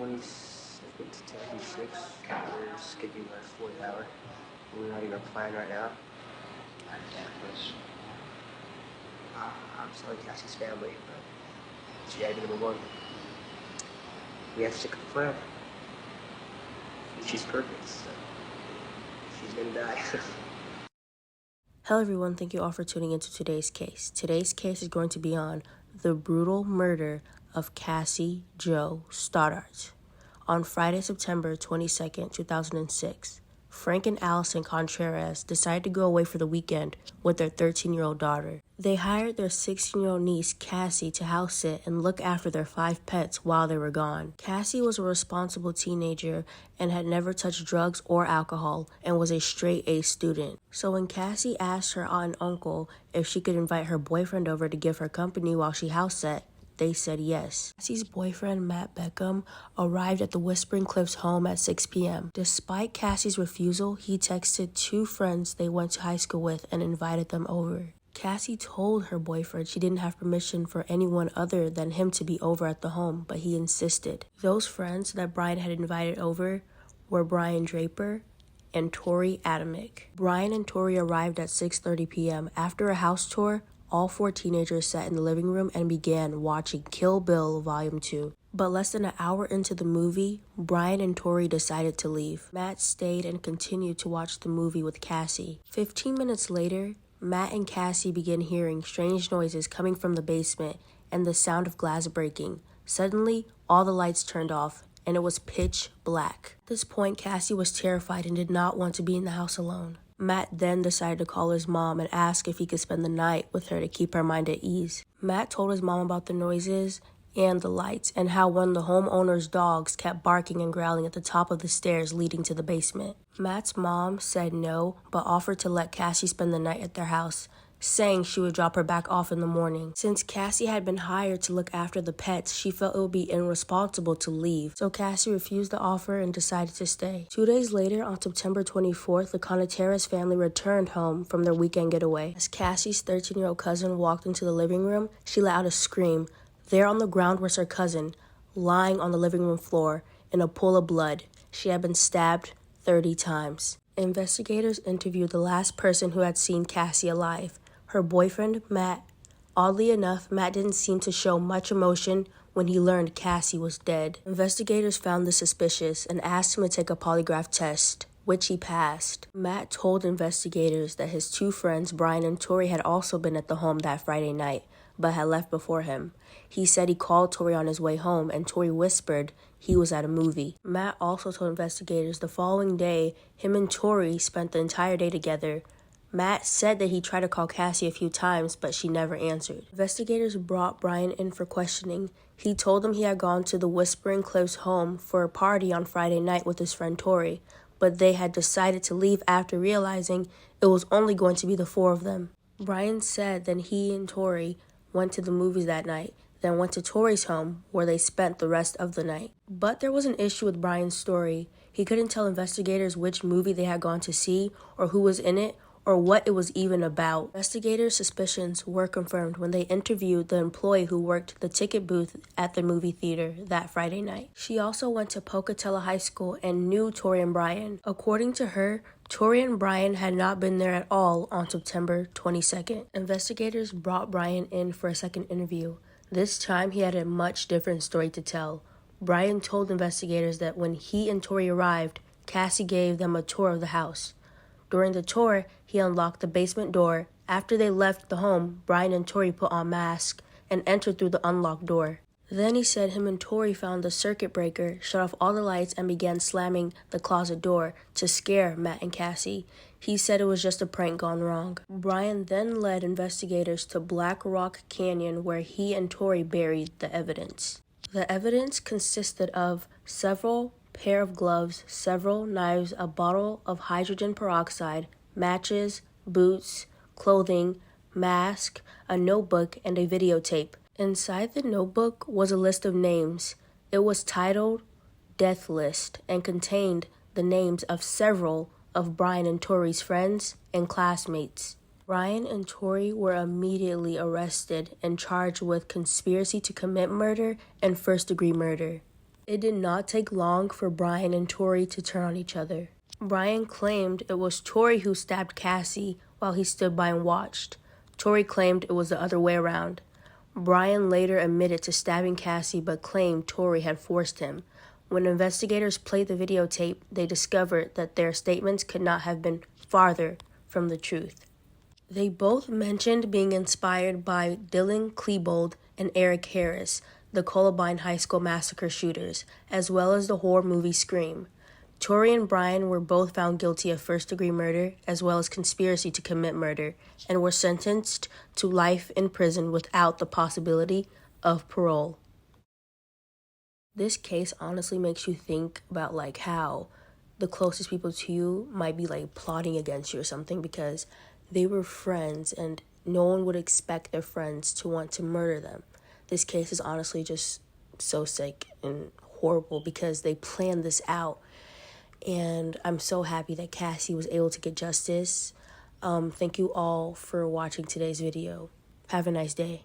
22nd to 26. We're skipping our 4th hour. We're writing our plan right now. I'm selling Cassie's family, but she ain't number one. We have to stick with the plan. She's perfect, so she's gonna die. Hello everyone, thank you all for tuning into today's case. Today's case is going to be on the brutal murder of Cassie Jo Stoddart. On Friday, September 22nd, 2006, Frank and Allison Contreras decided to go away for the weekend with their 13-year-old daughter. They hired their 16-year-old niece, Cassie, to house sit and look after their 5 pets while they were gone. Cassie was a responsible teenager and had never touched drugs or alcohol and was a straight-A student. So when Cassie asked her aunt and uncle if she could invite her boyfriend over to give her company while she house sat, they said yes. Cassie's boyfriend, Matt Beckham, arrived at the Whispering Cliffs home at 6 p.m. Despite Cassie's refusal, he texted 2 friends they went to high school with and invited them over. Cassie told her boyfriend she didn't have permission for anyone other than him to be over at the home, but he insisted. Those friends that Brian had invited over were Brian Draper and Tori Adamick. Brian and Tori arrived at 6:30 p.m. After a house tour, all 4 teenagers sat in the living room and began watching Kill Bill Volume 2. But less than an hour into the movie, Brian and Tori decided to leave. Matt stayed and continued to watch the movie with Cassie. 15 minutes later, Matt and Cassie began hearing strange noises coming from the basement and the sound of glass breaking. Suddenly, all the lights turned off, and it was pitch black. At this point, Cassie was terrified and did not want to be in the house alone. Matt then decided to call his mom and ask if he could spend the night with her to keep her mind at ease. Matt told his mom about the noises and the lights and how one of the homeowner's dogs kept barking and growling at the top of the stairs leading to the basement. Matt's mom said no, but offered to let Cassie spend the night at their house, saying she would drop her back off in the morning. Since Cassie had been hired to look after the pets, she felt it would be irresponsible to leave, so Cassie refused the offer and decided to stay. 2 days later, on September 24th, the Contreras family returned home from their weekend getaway. As Cassie's 13-year-old cousin walked into the living room, she let out a scream. There on the ground was her cousin, lying on the living room floor in a pool of blood. She had been stabbed 30 times. Investigators interviewed the last person who had seen Cassie alive, her boyfriend, Matt. Oddly enough, Matt didn't seem to show much emotion when he learned Cassie was dead. Investigators found this suspicious and asked him to take a polygraph test, which he passed. Matt told investigators that his 2 friends, Brian and Tori, had also been at the home that Friday night, but had left before him. He said he called Tori on his way home, and Tori whispered he was at a movie. Matt also told investigators the following day, him and Tori spent the entire day together. Matt said that he tried to call Cassie a few times, but she never answered. Investigators brought Brian in for questioning. He told them he had gone to the Whispering Cliffs home for a party on Friday night with his friend Tori, but they had decided to leave after realizing it was only going to be the 4 of them. Brian said that he and Tori went to the movies that night, then went to Tori's home, where they spent the rest of the night. But there was an issue with Brian's story. He couldn't tell investigators which movie they had gone to see, or who was in it, or what it was even about. Investigators' suspicions were confirmed when they interviewed the employee who worked the ticket booth at the movie theater that Friday night. She also went to Pocatello High School and knew Tori and Brian. According to her, Tori and Brian had not been there at all on September 22nd. Investigators brought Brian in for a second interview. This time, he had a much different story to tell. Brian told investigators that when he and Tori arrived, Cassie gave them a tour of the house. During the tour, he unlocked the basement door. After they left the home, Brian and Tori put on masks and entered through the unlocked door. Then he said him and Tori found the circuit breaker, shut off all the lights, and began slamming the closet door to scare Matt and Cassie. He said it was just a prank gone wrong. Brian then led investigators to Black Rock Canyon, where he and Tori buried the evidence. The evidence consisted of several pair of gloves, several knives, a bottle of hydrogen peroxide, matches, boots, clothing, mask, a notebook, and a videotape. Inside the notebook was a list of names. It was titled Death List and contained the names of several of Brian and Tori's friends and classmates. Brian and Tori were immediately arrested and charged with conspiracy to commit murder and first-degree murder. It did not take long for Brian and Tori to turn on each other. Brian claimed it was Tori who stabbed Cassie while he stood by and watched. Tori claimed it was the other way around. Brian later admitted to stabbing Cassie but claimed Tori had forced him. When investigators played the videotape, they discovered that their statements could not have been farther from the truth. They both mentioned being inspired by Dylan Klebold and Eric Harris, the Columbine High School massacre shooters, as well as the horror movie Scream. Tori and Brian were both found guilty of first-degree murder as well as conspiracy to commit murder and were sentenced to life in prison without the possibility of parole. This case honestly makes you think about how the closest people to you might be plotting against you or something, because they were friends and no one would expect their friends to want to murder them. This case is honestly just so sick and horrible because they planned this out. And I'm so happy that Cassie was able to get justice. Thank you all for watching today's video. Have a nice day.